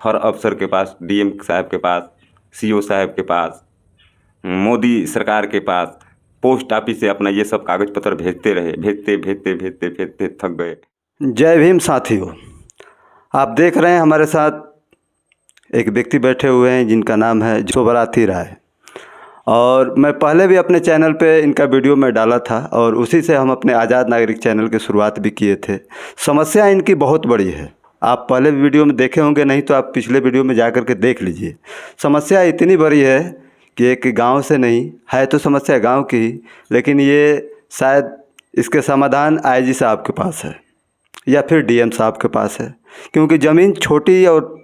हर अफसर के पास, डीएम साहब के पास, सीओ साहब के पास, मोदी सरकार के पास, पोस्ट ऑफिस से अपना ये सब कागज़ पत्र भेजते रहे, भेजते भेजते भेजते भेजते थक गए। जय भीम साथियों, आप देख रहे हैं हमारे साथ एक व्यक्ति बैठे हुए हैं जिनका नाम है सोबराती राय। और मैं पहले भी अपने चैनल पे इनका वीडियो में डाला था और उसी से हम अपने आज़ाद नागरिक चैनल की शुरुआत भी किए थे। समस्या इनकी बहुत बड़ी है, आप पहले वीडियो में देखे होंगे, नहीं तो आप पिछले वीडियो में जा कर के देख लीजिए। समस्या इतनी बड़ी है कि एक गांव से नहीं है, तो समस्या गांव की ही, लेकिन ये शायद इसके समाधान आईजी साहब के पास है या फिर डीएम साहब के पास है, क्योंकि ज़मीन छोटी और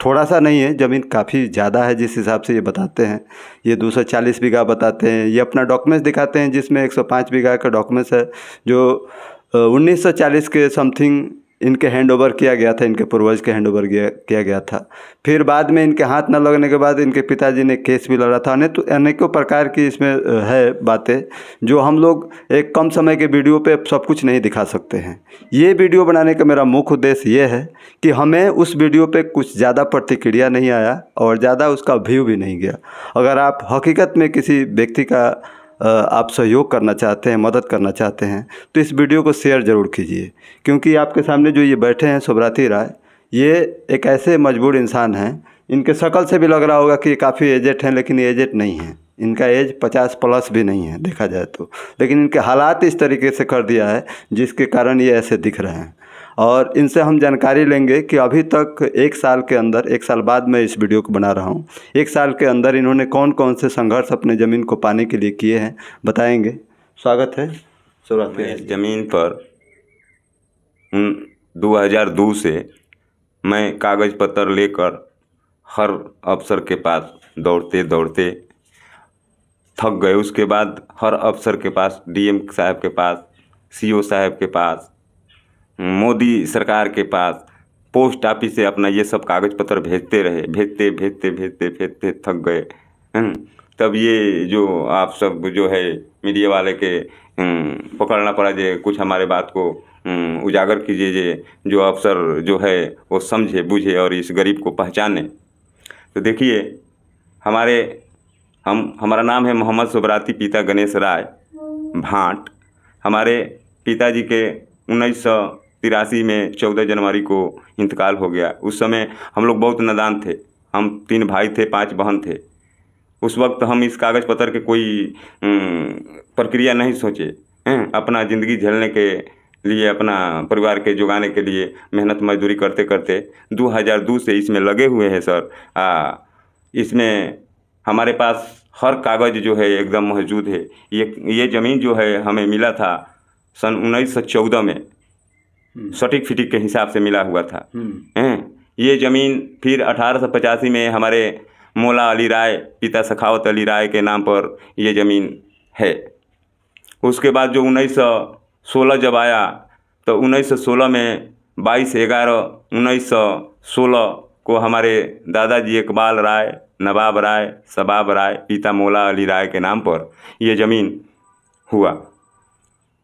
थोड़ा सा नहीं है, ज़मीन काफ़ी ज़्यादा है। जिस हिसाब से ये बताते हैं, ये 240 बीघा बताते हैं, ये अपना डॉक्यूमेंट्स दिखाते हैं जिसमें 105 बीघा का डॉक्यूमेंट्स है जो 1940 के समथिंग इनके हैंड ओवर किया गया था, इनके पूर्वज के हैंड ओवर किया गया था। फिर बाद में इनके हाथ न लगने के बाद इनके पिताजी ने केस भी लड़ा था। तो अनेकों प्रकार की इसमें है बातें जो हम लोग एक कम समय के वीडियो पे सब कुछ नहीं दिखा सकते हैं। ये वीडियो बनाने का मेरा मुख्य उद्देश्य ये है कि हमें उस वीडियो पे कुछ ज़्यादा प्रतिक्रिया नहीं आया और ज़्यादा उसका व्यू भी नहीं गया। अगर आप हकीकत में किसी व्यक्ति का आप सहयोग करना चाहते हैं, मदद करना चाहते हैं, तो इस वीडियो को शेयर ज़रूर कीजिए, क्योंकि आपके सामने जो ये बैठे हैं सोबराती राय, ये एक ऐसे मजबूर इंसान हैं। इनके शक्ल से भी लग रहा होगा कि ये काफ़ी एजेड हैं, लेकिन ये एजेड नहीं हैं। इनका एज 50 प्लस भी नहीं है देखा जाए तो, लेकिन इनके हालात इस तरीके से कर दिया है जिसके कारण ये ऐसे दिख रहे हैं। और इनसे हम जानकारी लेंगे कि अभी तक 1 साल के अंदर, 1 साल बाद मैं इस वीडियो को बना रहा हूँ, 1 साल के अंदर इन्होंने कौन कौन से संघर्ष अपने ज़मीन को पाने के लिए किए हैं, बताएंगे। स्वागत है सोबराती राय। इस ज़मीन पर 2002 से मैं कागज़ पत्र लेकर हर अफसर के पास दौड़ते दौड़ते थक गए। उसके बाद हर अफसर के पास, डीएम साहब के पास, सीओ साहब के पास, मोदी सरकार के पास, पोस्ट ऑफिस से अपना ये सब कागज़ पत्र भेजते रहे, भेजते भेजते भेजते भेजते थक गए। तब ये जो आप सब जो है मीडिया वाले के पकड़ना पड़ा, जे कुछ हमारे बात को उजागर कीजिए, जो अफसर जो है वो समझे बूझे और इस गरीब को पहचाने। तो देखिए, हमारा नाम है मोहम्मद सोबराती पिता गणेश राय भाट। हमारे पिताजी के 1983 में 14 जनवरी को इंतकाल हो गया। उस समय हम लोग बहुत नादान थे, हम 3 भाई थे, 5 बहन थे। उस वक्त हम इस कागज़ पत्र के कोई प्रक्रिया नहीं सोचे। अपना ज़िंदगी झेलने के लिए, अपना परिवार के जुगाने के लिए मेहनत मजदूरी करते करते 2002 से इसमें लगे हुए हैं सर। इसमें हमारे पास हर कागज़ जो है एकदम मौजूद है। ये ज़मीन जो है हमें मिला था सन 1914 में, सटीक फिटिक के हिसाब से मिला हुआ था। ये ज़मीन फिर 1885 में हमारे मौला अली राय पिता सखावत अली राय के नाम पर ये ज़मीन है। उसके बाद जो 1916 जब आया, तो 1916 में 22/11/1916 को हमारे दादाजी इकबाल राय, नवाब राय, शबाब राय पिता मौला अली राय के नाम पर ये ज़मीन हुआ।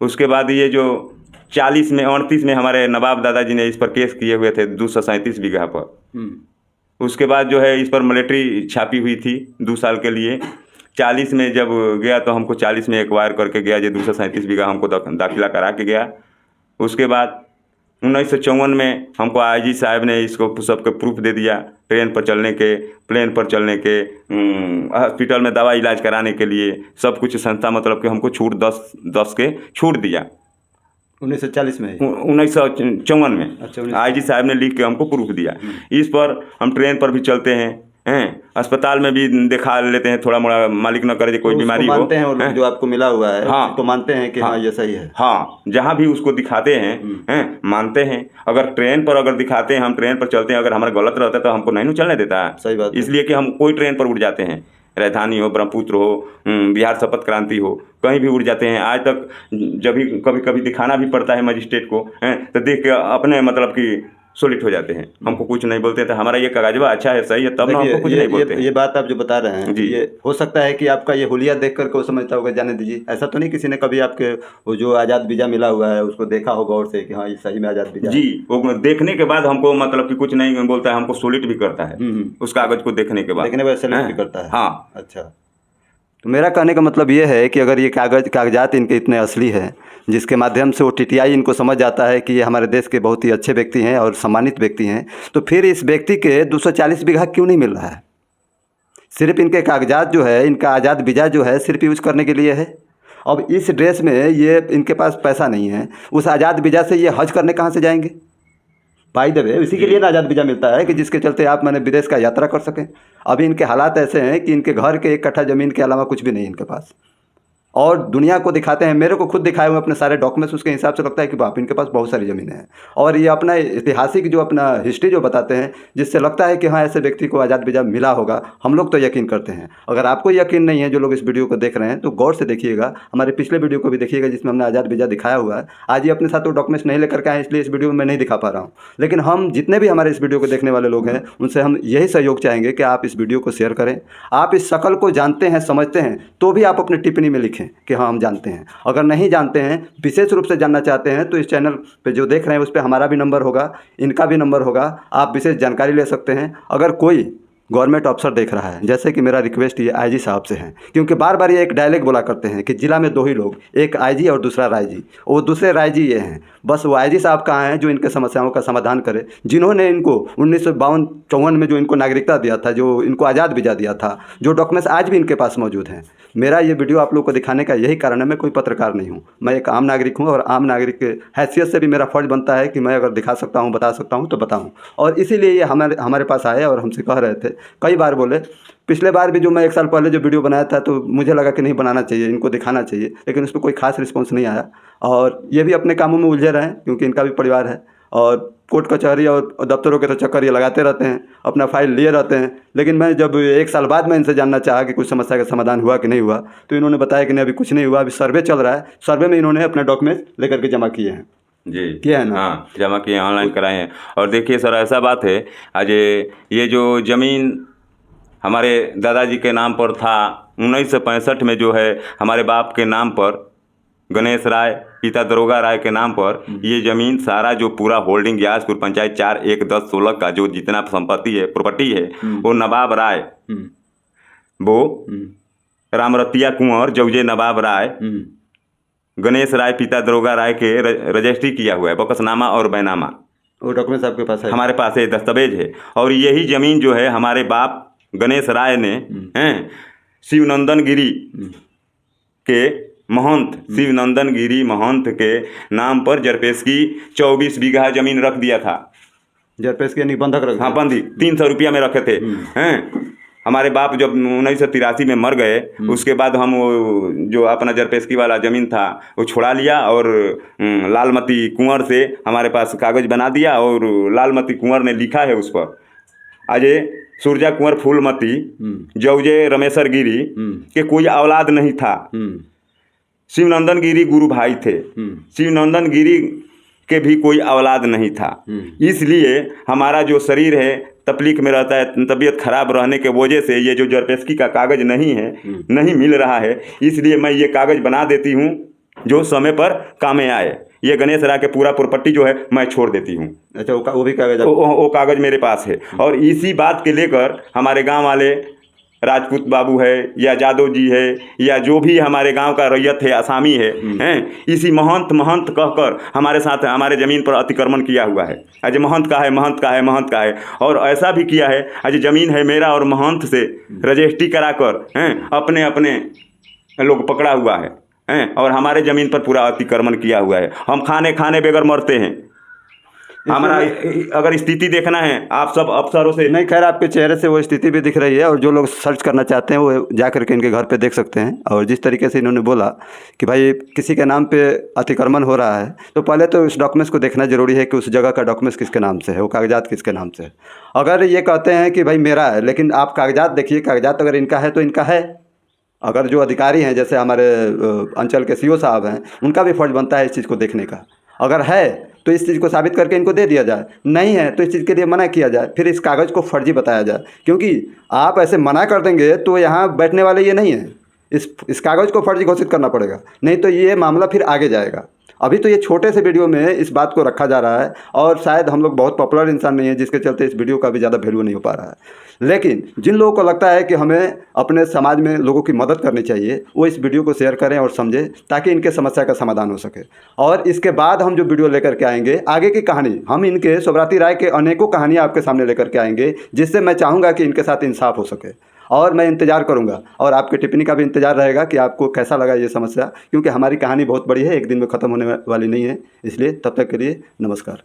उसके बाद ये जो 38 में हमारे नवाब दादाजी ने इस पर केस किए हुए थे 237 बीघा पर। उसके बाद जो है इस पर मिलिट्री छापी हुई थी 2 साल के लिए। 40 में जब गया तो हमको 40 में एक्वायर करके गया, जो 237 बीघा हमको दाखिला करा के गया। उसके बाद 1954 में हमको आईजी साहब ने इसको सबके प्रूफ दे दिया, ट्रेन पर चलने के, प्लेन पर चलने के, हॉस्पिटल में दवा इलाज कराने के लिए सब कुछ संस्था, मतलब कि हमको छूट 10 के छूट दिया 1940 में, 1954 में। अच्छा, आईजी साहब ने लिख के हमको प्रूफ दिया। इस पर हम ट्रेन पर भी चलते हैं, अस्पताल में भी दिखा लेते हैं, थोड़ा मोड़ा मालिक न करे कोई बीमारी हो, मानते हैं और जो आपको मिला हुआ है हाँ, तो मानते हैं कि हाँ ये सही है। हाँ, जहाँ भी उसको दिखाते हैं मानते हैं। अगर ट्रेन पर अगर दिखाते हैं, हम ट्रेन पर चलते हैं, अगर हमारा गलत रहता है तो हमको नहीं चलने देता है। सही बात, इसलिए कि हम कोई ट्रेन पर उड़ जाते हैं, राजधानी हो, ब्रह्मपुत्र हो, बिहार शपथ क्रांति हो, कहीं भी उड़ जाते हैं। आज तक जब भी कभी कभी दिखाना भी पड़ता है मजिस्ट्रेट को, तो देख के अपने मतलब कि सोलिट हो जाते हैं, हमको कुछ नहीं बोलते तो हमारा ये कागजवा अच्छा है सही है तब ना देखिए, हमको कुछ नहीं बोलते हैं। ये बात आप जो बता रहे हैं जी। ये हो सकता है कि आपका ये हुलिया देख करके वो समझता होगा जाने दीजिए, ऐसा तो नहीं किसी ने कभी आपके वो जो आज़ाद वीज़ा मिला हुआ है उसको देखा होगा और से कि हाँ ये सही में आज़ाद वीज़ा जी, वो देखने के बाद हमको मतलब कि कुछ नहीं बोलता है, हमको सोलिट भी करता है हम्म। उस कागज को देखने के बाद। देखने में सेलेक्ट भी हैं? करता है। हाँ। अच्छा, तो मेरा कहने का मतलब ये है कि अगर ये कागजात इनके इतने असली हैं जिसके माध्यम से वो टीटीआई इनको समझ जाता है कि ये हमारे देश के बहुत ही अच्छे व्यक्ति हैं और सम्मानित व्यक्ति हैं, तो फिर इस व्यक्ति के 240 बीघा क्यों नहीं मिल रहा है? सिर्फ इनके कागजात जो है, इनका आज़ाद वीज़ा जो है सिर्फ यूज़ करने के लिए है। अब इस ड्रेस में ये इनके पास पैसा नहीं है, उस आज़ाद वीज़ा से ये हज करने कहाँ से जाएंगे? भाई दबे इसी के लिए ना आज़ाद वीज़ा मिलता है कि जिसके चलते आप मैंने विदेश का यात्रा कर सकें। अभी इनके हालात ऐसे हैं कि इनके घर के 1 कट्ठा ज़मीन के अलावा कुछ भी नहीं इनके पास, और दुनिया को दिखाते हैं, मेरे को खुद दिखाए हुए अपने सारे डॉक्यूमेंट्स, उसके हिसाब से लगता है कि बाप इनके पास बहुत सारी ज़मीनें हैं। और ये अपना ऐतिहासिक जो अपना हिस्ट्री जो बताते हैं जिससे लगता है कि हाँ ऐसे व्यक्ति को आज़ाद वीज़ा मिला होगा, हम लोग तो यकीन करते हैं। अगर आपको यकीन नहीं है, जो लोग इस वीडियो को देख रहे हैं, तो गौर से देखिएगा, हमारे पिछले वीडियो को भी देखिएगा जिसमें हमने आज़ाद वीज़ा दिखाया हुआ है। आज ये अपने साथ वो डॉक्यूमेंट्स नहीं लेकर के आए इसलिए इस वीडियो में मैं नहीं दिखा पा रहा हूँ, लेकिन हम जितने भी हमारे इस वीडियो को देखने वाले लोग हैं उनसे हम यही सहयोग चाहेंगे कि आप इस वीडियो को शेयर करें। आप इस शकल को जानते हैं, समझते हैं, तो भी आप अपनी टिप्पणी में लिखें कि हाँ हम जानते हैं। अगर नहीं जानते हैं, विशेष रूप से जानना चाहते हैं, तो इस चैनल पे जो देख रहे हैं उस पर हमारा भी नंबर होगा, इनका भी नंबर होगा, आप विशेष जानकारी ले सकते हैं। अगर कोई गवर्नमेंट अफसर देख रहा है, जैसे कि मेरा रिक्वेस्ट ये आईजी साहब से है, क्योंकि बार बार ये एक डायलॉग बोला करते हैं कि जिला में 2 ही लोग, एक आईजी और दूसरा रायजी। वो दूसरे रायजी ये हैं, बस वो आईजी साहब कहाँ हैं जो इनके समस्याओं का समाधान करे, जिन्होंने इनको 1952-54 में जो इनको नागरिकता दिया था, जो इनको आज़ाद वीज़ा दिया था, जो डॉक्यूमेंट्स आज भी इनके पास मौजूद हैं। मेरा ये वीडियो आप लोग को दिखाने का यही कारण है, मैं कोई पत्रकार नहीं हूँ, मैं एक आम नागरिक हूँ, और आम नागरिक के हैसियत से भी मेरा फ़र्ज़ बनता है कि मैं अगर दिखा सकता हूँ, बता सकता हूँ तो बताऊँ। और इसीलिए ये हमारे पास आए और हमसे कह रहे थे, कई बार बोले, पिछले बार भी जो मैं 1 साल पहले जो वीडियो बनाया था तो मुझे लगा कि नहीं बनाना चाहिए, इनको दिखाना चाहिए, लेकिन उस पर कोई खास रिस्पॉन्स नहीं आया। और ये भी अपने कामों में उलझे रहे क्योंकि इनका भी परिवार है, और कोर्ट कचहरी और दफ्तरों के तो चक्कर ये लगाते रहते हैं, अपना फाइल लिए रहते हैं। लेकिन मैं जब 1 साल बाद मैं इनसे जानना चाहा कि कुछ समस्या का समाधान हुआ कि नहीं हुआ, तो इन्होंने बताया कि नहीं अभी कुछ नहीं हुआ, अभी सर्वे चल रहा है, सर्वे में इन्होंने अपने डॉक्यूमेंट्स लेकर के जमा किए हैं। जी किया है ना? हाँ, जमा किए, ऑनलाइन कराए हैं। और देखिए सर, ऐसा बात है, आज ये जो ज़मीन हमारे दादाजी के नाम पर था, 1965 में जो है हमारे बाप के नाम पर, गणेश राय पिता दरोगा राय के नाम पर ये ज़मीन सारा जो पूरा होल्डिंग ग्यासपुर पंचायत 4-1-10-16 का जो जितना संपत्ति है, प्रॉपर्टी है, वो नवाब राय, वो रामरतिया कुंवर जौजे नवाब राय, गणेश राय पिता दरोगा राय के रजिस्ट्री किया हुआ है, बकसनामा और बैनामा। वो डॉक्यूमेंट्स आपके पास है? हमारे पास है, दस्तावेज है। और यही ज़मीन जो है हमारे बाप गणेश राय ने शिवनंदन गिरी के महंत, शिवनंदन गिरी महंत के नाम पर जरपेशकी 24 बीघा ज़मीन रख दिया था। जरपेशकी यानी बंधक रख? हाँ, बंदी 300 रुपया में रखे थे। हैं हमारे बाप जब 1983 में मर गए, उसके बाद हम वो जो अपना जरपेशकी वाला ज़मीन था वो छुड़ा लिया और लालमती कुंवर से हमारे पास कागज़ बना दिया, और लालमती कुंवर ने लिखा है उस पर, अजय सूरजा कुंवर फूलमती जौजे रमेशर गिरी के कोई औलाद नहीं था। शिवनंदन गिरी गुरु भाई थे, शिवनंदन गिरी के भी कोई औलाद नहीं था। इसलिए हमारा जो शरीर है तकलीफ में रहता है, तबीयत खराब रहने के वजह से ये जो जरपेशकी का कागज़ नहीं है, नहीं मिल रहा है, इसलिए मैं ये कागज़ बना देती हूँ जो समय पर काम में आए। ये गणेश राय के पूरा प्रॉपर्टी जो है मैं छोड़ देती हूँ। अच्छा, वो भी कागज़? वो कागज़ मेरे पास है। और इसी बात के लेकर हमारे गांव वाले राजपूत बाबू है या जादव जी है या जो भी हमारे गांव का रैयत है, आसामी है, इसी महंत कहकर हमारे साथ हमारे ज़मीन पर अतिक्रमण किया हुआ है। आज महंत का है, महंत का है, महंत का है। और ऐसा भी किया है, आज ज़मीन है मेरा और महंत से रजिस्ट्री कराकर अपने अपने लोग पकड़ा हुआ है, और हमारे ज़मीन पर पूरा अतिक्रमण किया हुआ है। हम खाने बगैर मरते हैं। हमारा अगर स्थिति देखना है आप सब अफसरों से, नहीं, खैर आपके चेहरे से वो स्थिति भी दिख रही है, और जो लोग सर्च करना चाहते हैं वो जा करके इनके घर पे देख सकते हैं। और जिस तरीके से इन्होंने बोला कि भाई किसी के नाम पे अतिक्रमण हो रहा है, तो पहले तो उस डॉक्यूमेंट्स को देखना जरूरी है कि उस जगह का डॉक्यूमेंट्स किसके नाम से है, वो कागजात किसके नाम से है। अगर ये कहते हैं कि भाई मेरा है, लेकिन आप कागजात देखिए, कागजात अगर इनका है तो इनका है। अगर जो अधिकारी हैं, जैसे हमारे अंचल के सीओ साहब हैं, उनका भी फर्ज बनता है इस चीज़ को देखने का। अगर है तो इस चीज़ को साबित करके इनको दे दिया जाए, नहीं है तो इस चीज़ के लिए मना किया जाए, फिर इस कागज़ को फर्जी बताया जाए। क्योंकि आप ऐसे मना कर देंगे तो यहाँ बैठने वाले ये नहीं हैं, इस कागज़ को फर्जी घोषित करना पड़ेगा, नहीं तो ये मामला फिर आगे जाएगा। अभी तो ये छोटे से वीडियो में इस बात को रखा जा रहा है और शायद हम लोग बहुत पॉपुलर इंसान नहीं है जिसके चलते इस वीडियो का भी ज़्यादा वैल्यू नहीं हो पा रहा है। लेकिन जिन लोगों को लगता है कि हमें अपने समाज में लोगों की मदद करनी चाहिए, वो इस वीडियो को शेयर करें और समझें ताकि इनके समस्या का समाधान हो सके। और इसके बाद हम जो वीडियो लेकर के आएंगे आगे की कहानी, हम इनके शुभराती राय के अनेकों कहानियाँ आपके सामने लेकर के आएंगे, जिससे मैं चाहूँगा कि इनके साथ इंसाफ हो सके। और मैं इंतज़ार करूंगा और आपके टिप्पणी का भी इंतज़ार रहेगा कि आपको कैसा लगा ये समस्या, क्योंकि हमारी कहानी बहुत बड़ी है, एक दिन में ख़त्म होने वाली नहीं है। इसलिए तब तक के लिए नमस्कार।